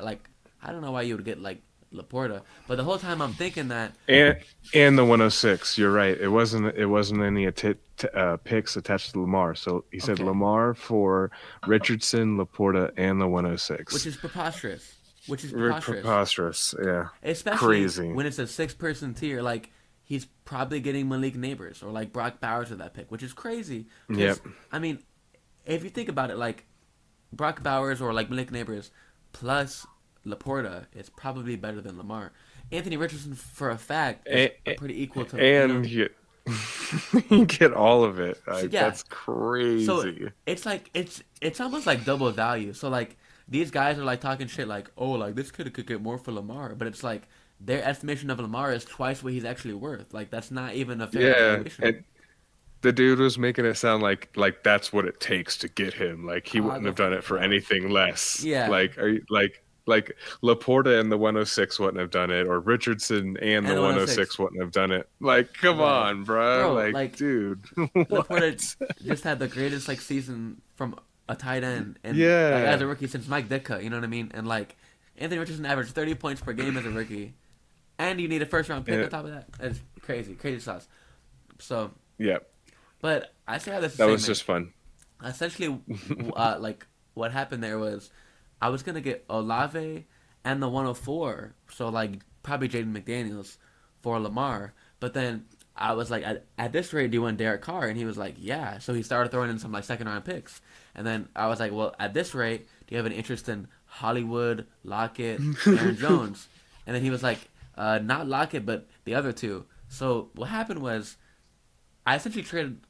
B: don't know why you would get like Laporta, but the whole time I'm thinking that
A: And and the 106. You're right. It wasn't any picks attached to Lamar. So he said
B: okay,
A: Lamar for Richardson, Laporta, and the 106.
B: which is preposterous. Which is preposterous.
A: Preposterous. Yeah.
B: Especially
A: Crazy.
B: when it's a six-person tier. Like he's probably getting Malik Neighbors or like Brock Bowers with that pick, which is crazy.
A: Yep.
B: Because I mean, if you think about it, like Brock Bowers or like Malik Neighbors plus Laporta is probably better than Lamar. Anthony Richardson, for a fact, is
A: And,
B: a pretty equal to
A: and you get all of it.
B: So
A: Like
B: yeah,
A: that's
B: so
A: crazy.
B: it's like it's almost like double value. So like these guys are like talking shit like, oh, like this kid could get more for Lamar, but it's like their estimation of Lamar is twice what he's actually worth. Like that's not even a fair
A: Yeah.
B: evaluation.
A: And the dude was making it sound like that's what it takes to get him. Like he wouldn't
B: Go
A: have
B: fuck
A: done it for
B: yourself.
A: anything less.
B: Yeah,
A: Like are you like Laporta and the 106 wouldn't have done it, or Richardson and
B: and
A: the
B: the 106,
A: 106 wouldn't have done it. Like, come
B: right,
A: on, bro.
B: bro.
A: Like,
B: Like
A: dude,
B: Laporta
A: what?
B: just had the greatest like season from a tight end and like as
A: Yeah.
B: a rookie since Mike Ditka. You know what I mean? And like Anthony Richardson averaged 30 points per game as a rookie, and you need a first round pick
A: Yeah.
B: on top of that. That's crazy, crazy sauce. So,
A: Yeah.
B: but I say all this to
A: That
B: say,
A: was
B: man.
A: just fun.
B: Essentially, like what happened there was, I was gonna get Olave and the 104, so like probably Jaden McDaniels for Lamar, but then I was like, at this rate, do you want Derek Carr? And he was like, yeah. So he started throwing in some like second round picks, and then I was like, well, at this rate, do you have an interest in Hollywood, Lockett, Aaron Jones? And then he was like, not Lockett, but the other two. So what happened was I essentially traded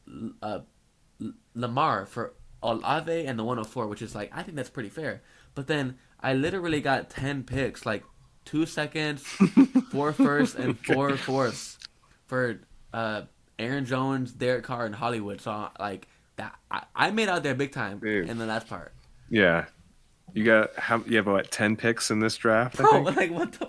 B: uh, Lamar for Olave and the 104, which is like I think that's pretty fair. But then I literally got 10 picks, like 2 seconds, four firsts, and four fourths for uh, Aaron Jones, Derek Carr, and Hollywood. So like that, I made out there big time
A: Dude.
B: in the last part,
A: Yeah. You have what 10 picks in this draft, I
B: bro.
A: think?
B: Like what the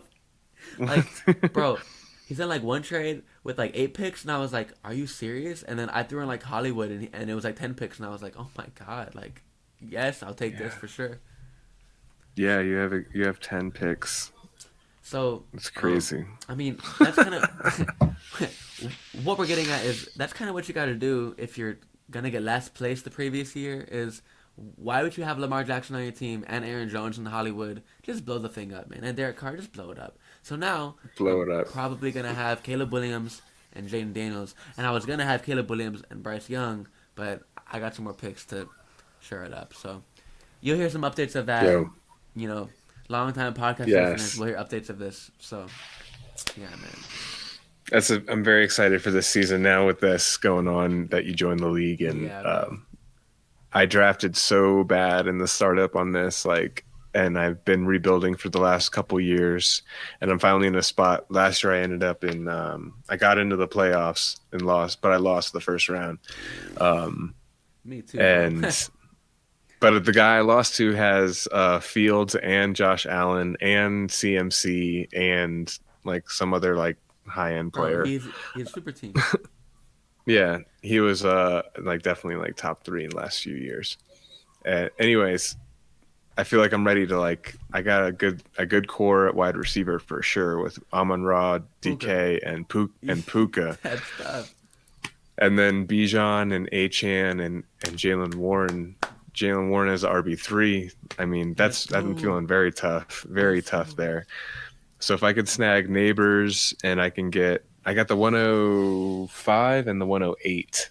B: like, bro. He's in like one trade with like 8 picks, and I was like, "Are you serious?" And then I threw in like Hollywood, and it was like 10 picks, and I was like, "Oh my god!" Like, yes, I'll take this
A: Yeah.
B: for sure.
A: Yeah, you have 10 picks.
B: So,
A: It's
B: um,
A: crazy.
B: I mean, that's kind of what we're getting at is that's kind of what you got to do if you're gonna get last place the previous year. Is why would you have Lamar Jackson on your team and Aaron Jones in Hollywood? Just blow the thing up, man. And Derek Carr, just blow it up. So now
A: Blow
B: I'm
A: it up.
B: probably gonna have Caleb Williams and Jaden Daniels, and I was gonna have Caleb Williams and Bryce Young, but I got some more picks to shore it up. So you'll hear some updates of that.
A: Yo.
B: You know, long time podcast listeners
A: Yes.
B: will hear updates of this. So yeah, man.
A: I'm very excited for this season now with this going on that you joined the league, and
B: Yeah, bro.
A: I drafted so bad in the startup on this, like, and I've been rebuilding for the last couple years, and I'm finally in a spot. Last year I ended up in I got into the playoffs and lost, but I lost the first round. Um,
B: Me too, bro.
A: and but the guy I lost to has Fields and Josh Allen and CMC and like some other like high end
B: Bro,
A: player.
B: he's super team.
A: Yeah, he was like definitely like top three in the last few years. Anyways, I feel like I'm ready to like I got a good core at wide receiver for sure with Amon Ra,
B: Puka.
A: DK, and Puka,
B: That's tough.
A: and then Bijan and Achan and Jalen Warren. Jalen Warren as RB3. I mean,
B: Let's
A: that's I'm
B: go.
A: feeling very
B: Let's
A: tough
B: go.
A: there. So if I could snag neighbors and I got the 105 and the 108.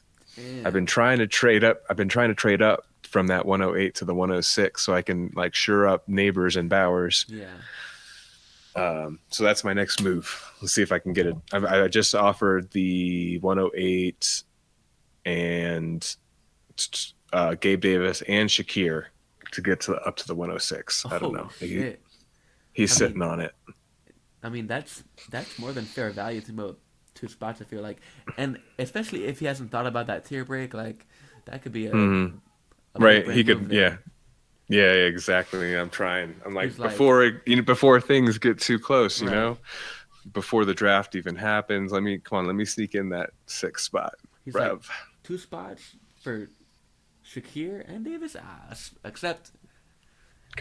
A: I've been
B: Damn.
A: trying to trade up. I've been trying to trade up from that 108 to the 106 so I can like sure up neighbors and Bowers.
B: Yeah.
A: So that's my next move. Let's see if I can get it. I just offered the 108 and Gabe Davis and Shakir to get to up to the 106. I don't
B: Oh
A: know.
B: shit.
A: He's
B: I
A: sitting
B: mean,
A: on it.
B: that's more than fair value to move two spots. I feel like, and especially if he hasn't thought about that tier break, like that could be
A: Mm-hmm.
B: a big
A: Right.
B: brain
A: He
B: move
A: could.
B: there.
A: Yeah. Yeah. Exactly. I'm trying. I'm
B: He's
A: like
B: like,
A: before things get too close.
B: right.
A: Before the draft even happens. Let me sneak in that sixth spot.
B: He's like
A: Rev.
B: two spots for Shakir and Davis. Except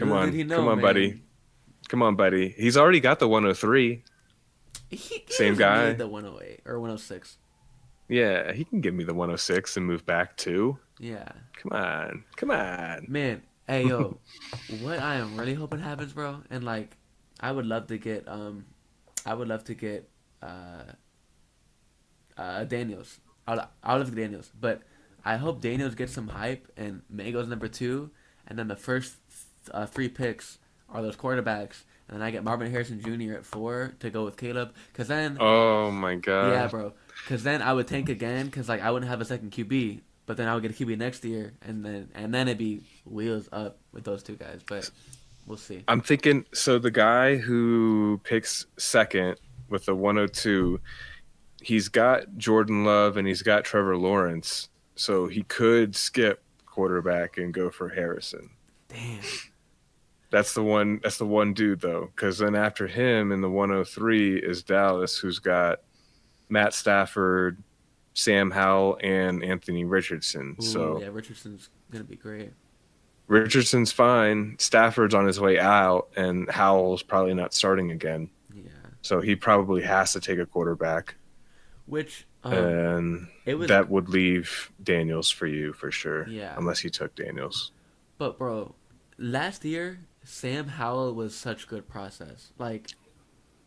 B: little did he
A: Come
B: know,
A: on, buddy.
B: man.
A: Come on, buddy. He's already got the 103.
B: He
A: Same
B: doesn't need
A: guy.
B: the 108 or 106.
A: Yeah, he can give me the 106 and move back too.
B: Yeah,
A: Come on. Come on.
B: man. Hey yo, what I am really hoping happens, bro, and like, I would love to get I would love to get uh Daniels. I would love to get Daniels, but I hope Daniels gets some hype and May goes number two, and then the first three picks are those quarterbacks, and then I get Marvin Harrison Jr. at 4 to go with Caleb, cause then
A: Oh my
B: yeah,
A: god.
B: bro, cause then I would tank again, cause like I wouldn't have a second QB, but then I would get a QB next year, and then it'd be wheels up with those two guys, but we'll see.
A: I'm thinking so the guy who picks second with the 102, he's got Jordan Love and he's got Trevor Lawrence. So he could skip quarterback and go for Harrison.
B: Damn.
A: That's the one dude though, because then after him in the 103 is Dallas, who's got Matt Stafford, Sam Howell, and Anthony Richardson.
B: Ooh,
A: So
B: yeah, Richardson's gonna be great.
A: Richardson's fine. Stafford's on his way out, and Howell's probably not starting again.
B: Yeah.
A: So he probably has to take a quarterback,
B: Which
A: and
B: it was
A: that would leave Daniels for you for sure,
B: yeah.
A: unless you took Daniels.
B: But bro, last year Sam Howell was such good process. Like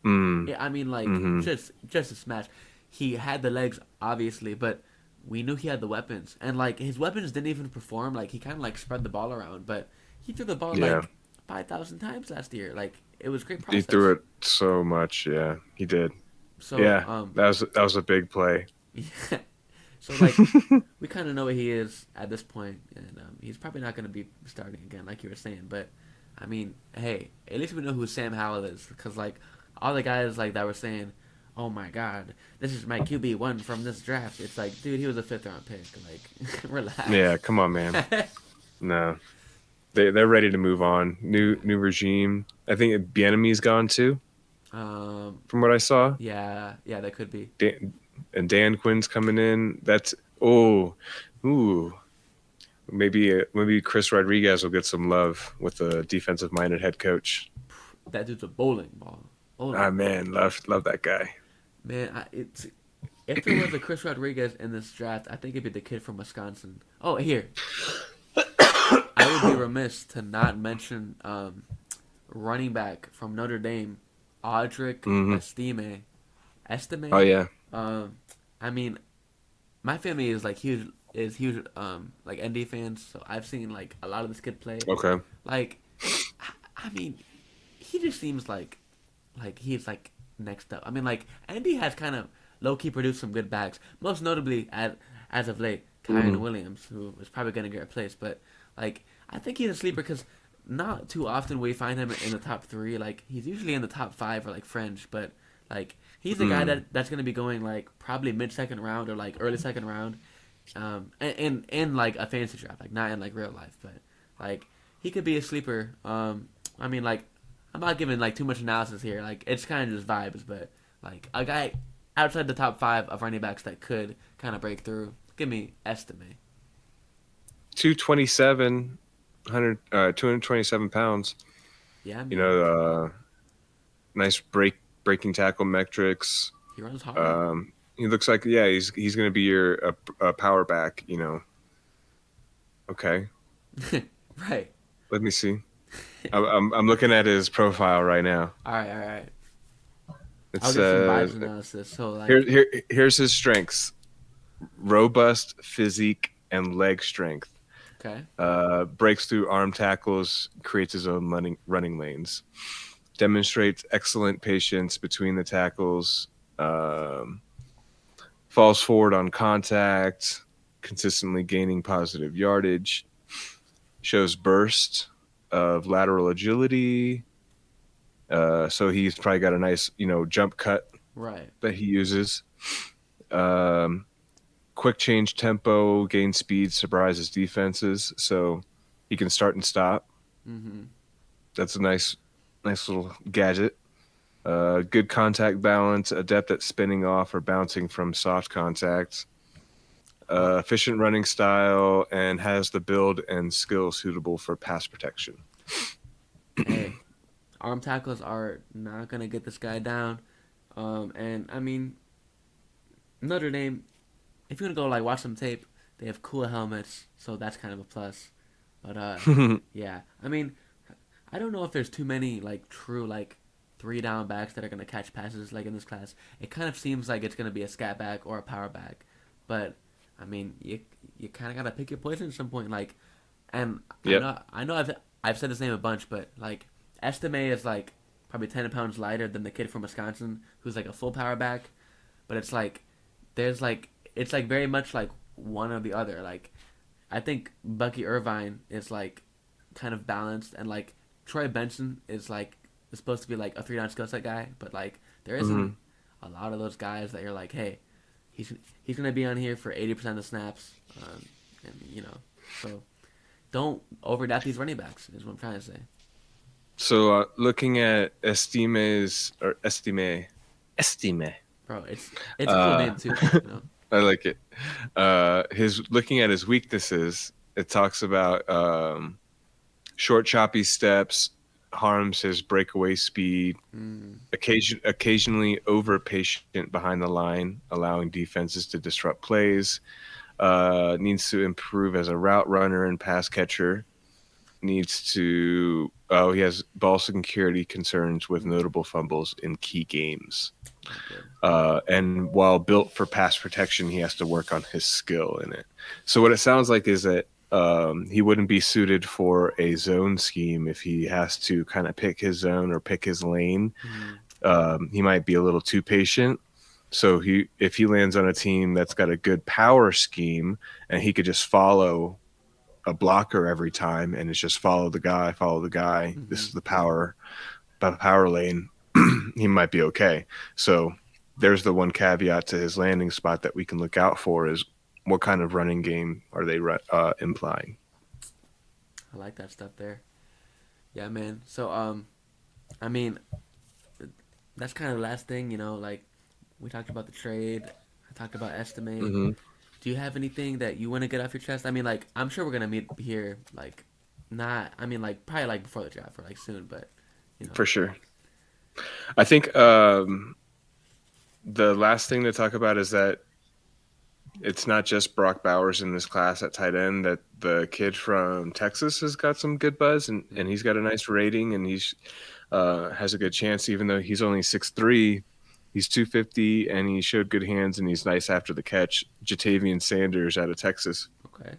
A: Mm,
B: yeah, I mean like
A: mm-hmm.
B: just a smash. He had the legs obviously, but we knew he had the weapons. And like his weapons didn't even perform. Like he kind of like spread the ball around, but he threw the ball
A: Yeah,
B: like 5,000 times last year. Like it was great
A: he threw
B: process.
A: it so much. Yeah, he did.
B: So
A: Yeah, that was a big play.
B: yeah. So like we kind of know what he is at this point, and he's probably not going to be starting again, like you were saying. But I mean, hey, at least we know who Sam Howell is, because like all the guys like that were saying, "Oh my God, this is my QB1 from this draft." It's like, dude, he was a fifth round pick. Like,
A: Yeah,
B: relax.
A: come on, man. No, they're ready to move on. New regime. I think Bienemi's gone too,
B: um,
A: from what I saw.
B: yeah, yeah, that could be.
A: Dan, and Dan Quinn's coming in. That's oh, ooh. Maybe Chris Rodriguez will get some love with the defensive minded head coach.
B: That dude's a bowling ball.
A: Ah
B: Bowling ball.
A: man, love that guy.
B: Man, it's if there was a Chris Rodriguez in this draft, I think it'd be the kid from Wisconsin. Oh, here. I would be remiss to not mention running back from Notre Dame, Audric
A: Hmm.
B: Estime.
A: Oh
B: Estime?
A: yeah.
B: Um, I mean, my family is like huge like ND fans, so I've seen like a lot of this kid play.
A: Okay.
B: Like, I mean, he just seems like he's like next up. I mean, like Andy has kind of low key produced some good backs, most notably as of late, Kyron
A: Hmm.
B: Williams, who is probably gonna get replaced. But like, I think he's a sleeper because not too often we find him in the top three. Like he's usually in the top five or like fringe, but like he's a guy
A: Mm.
B: that's gonna be going like probably mid second round or like early second round, in like a fantasy draft, like not in like real life, but like he could be a sleeper. I mean, like I'm not giving like too much analysis here. Like it's kind of just vibes, but like a guy outside the top five of running backs that could kind of break through. Give me estimate.
A: 227, 227 pounds.
B: Yeah, I
A: You
B: mean,
A: know, nice breaking tackle metrics.
B: he runs hard.
A: He looks like, yeah, he's going to be your power back. Okay,
B: Right.
A: let me see. I'm looking at his profile right now.
B: All right, all right.
A: It
B: I'll get some
A: says
B: vibes analysis. So like,
A: here's his strengths: robust physique and leg strength.
B: okay,
A: Breaks through arm tackles, creates his own running lanes. Demonstrates excellent patience between the tackles. Um, Falls forward on contact, consistently gaining positive yardage. Shows burst of lateral agility. So he's probably got a nice, jump cut
B: right.
A: that he uses. Um, Quick change tempo, gain speed, surprises defenses. So he can start and stop.
B: Mm-hmm.
A: That's a nice little gadget. Good contact balance, adept at spinning off or bouncing from soft contacts.
B: Well,
A: Efficient running style, and has the build and skill suitable for pass protection.
B: hey, arm tackles are not gonna get this guy down. And I mean, Notre Dame, if you wanna go like watch some tape, they have cool helmets, so that's kind of a plus. But yeah, I mean, I don't know if there's too many like true like three down backs that are gonna catch passes like in this class. It kind of seems like it's gonna be a scat back or a power back, but I mean, you kind of gotta pick your poison at some point. Like, and
A: Yep.
B: I know I've said this name a bunch, but like Estime is like probably 10 pounds lighter than the kid from Wisconsin who's like a full power back, but it's like there's like it's like very much like one or the other. Like I think Bucky Irvine is like kind of balanced, and like Troy Benson is supposed to be like a three down skill set guy, but like there isn't
A: Hmm.
B: a lot of those guys that you're like, hey, he's gonna be on here for 80% of the snaps, and so don't overdraft these running backs is what I'm trying to say,
A: So looking at Estime.
B: bro. It's a cool
A: Uh,
B: name too, you know.
A: I like it. His looking at his weaknesses, it talks about short, choppy steps, harms his breakaway speed.
B: Mm,
A: Occasionally over patient behind the line, allowing defenses to disrupt plays. Needs to improve as a route runner and pass catcher. Needs to. Oh, he has ball security concerns with notable fumbles in key games.
B: not good.
A: And while built for pass protection, he has to work on his skill in it. So what it sounds like is that he wouldn't be suited for a zone scheme if he has to kind of pick his zone or pick his lane.
B: Mm,
A: He might be a little too patient. So if he lands on a team that's got a good power scheme and he could just follow a blocker every time and it's just follow the guy. This
B: mm-hmm.
A: is the power lane. He might be okay. So there's the one caveat to his landing spot that we can look out for is what kind of running game are they implying?
B: I like that stuff there. Yeah, man. So I mean, that's kind of the last thing, like we talked about the trade. I talked about estimate.
A: Hmm.
B: Do you have anything that you want to get off your chest? I mean, like I'm sure we're gonna meet here, like not. I mean, like probably like before the draft or like soon, but you know.
A: For sure. I think the last thing to talk about is that it's not just Brock Bowers in this class at tight end. That the kid from Texas has got some good buzz, and he's got a nice rating, and he's has a good chance. Even though he's only 6'3", he's 250, and he showed good hands, and he's nice after the catch. Jatavian Sanders out of Texas.
B: Okay.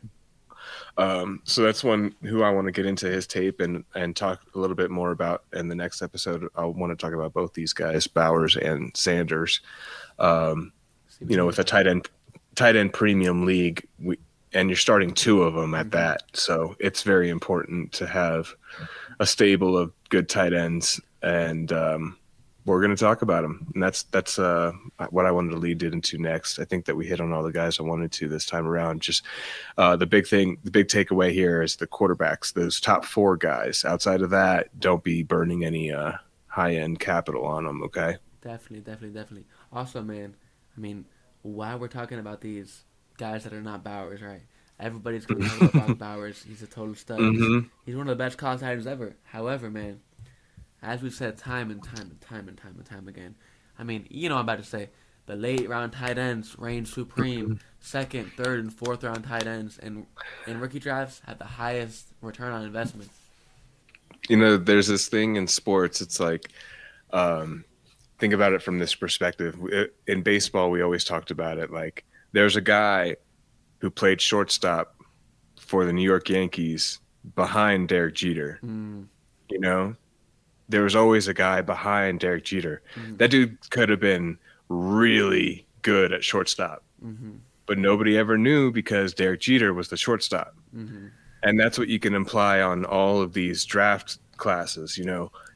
A: So that's one who I want to get into his tape and talk a little bit more about in the next episode. I want to talk about both these guys, Bowers and Sanders.
B: See what you
A: With
B: mean
A: a
B: by it.
A: tight end premium league, and you're starting two of them at
B: Mm-hmm.
A: that, so it's very important to have a stable of good tight ends, and we're going to talk about them. And that's what I wanted to lead into next. I think that we hit on all the guys I wanted to this time around. Just the big takeaway here is the quarterbacks, those top four guys. Outside of that, don't be burning any high end capital on them. Okay.
B: Definitely, definitely, definitely. Also, man. I mean, while we're talking about these guys that are not Bowers, right? Everybody's gonna talk about Brock Bowers. He's a total stud.
A: Hmm.
B: He's one of the best college tight ends ever. However, man, as we've said time again, I mean, you know what I'm about to say. The late round tight ends reign supreme. Second, third, and fourth round tight ends and in rookie drafts have the highest return on investment.
A: There's this thing in sports. It's like, um, think about it from this perspective. In baseball, we always talked about it. Like, there's a guy who played shortstop for the New York Yankees behind Derek Jeter.
B: Mm,
A: You know, there was always a guy behind Derek Jeter.
B: mm,
A: That dude could have been really good at shortstop,
B: mm-hmm,
A: but nobody ever knew because Derek Jeter was the shortstop.
B: mm-hmm.
A: And that's what you can imply on all of these draft classes.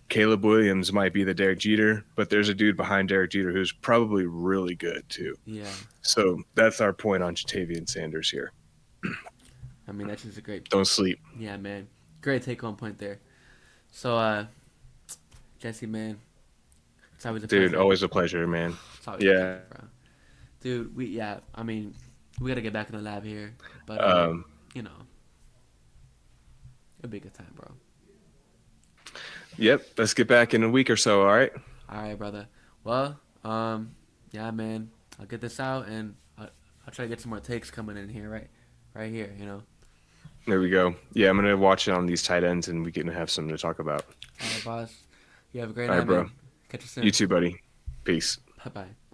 A: Caleb Williams might be the Derek Jeter, but there's a dude behind Derek Jeter who's probably really good too.
B: Yeah,
A: So that's our point on Jatavian Sanders here.
B: I mean that's just a great.
A: Don't sleep,
B: Yeah, man, great take home point there. So, Jesse, man, it's always a
A: dude.
B: pleasure.
A: Always a pleasure, man.
B: It's always a
A: Yeah.
B: pleasure, bro. Dude, I mean, we gotta get back in the lab here, but
A: Um,
B: you know, it'll be a good time, bro.
A: yep. Let's get back in a week or so. All right.
B: All right, brother. Well, yeah, man, I'll get this out and I'll try to get some more takes coming in here, right here, you know.
A: There we go. Yeah, I'm gonna watch it on these tight ends, and we can have something to talk about.
B: All right, boss. You have a great
A: All right,
B: night,
A: bro.
B: man. Catch you
A: You
B: soon.
A: too, buddy. Peace.
B: Bye bye.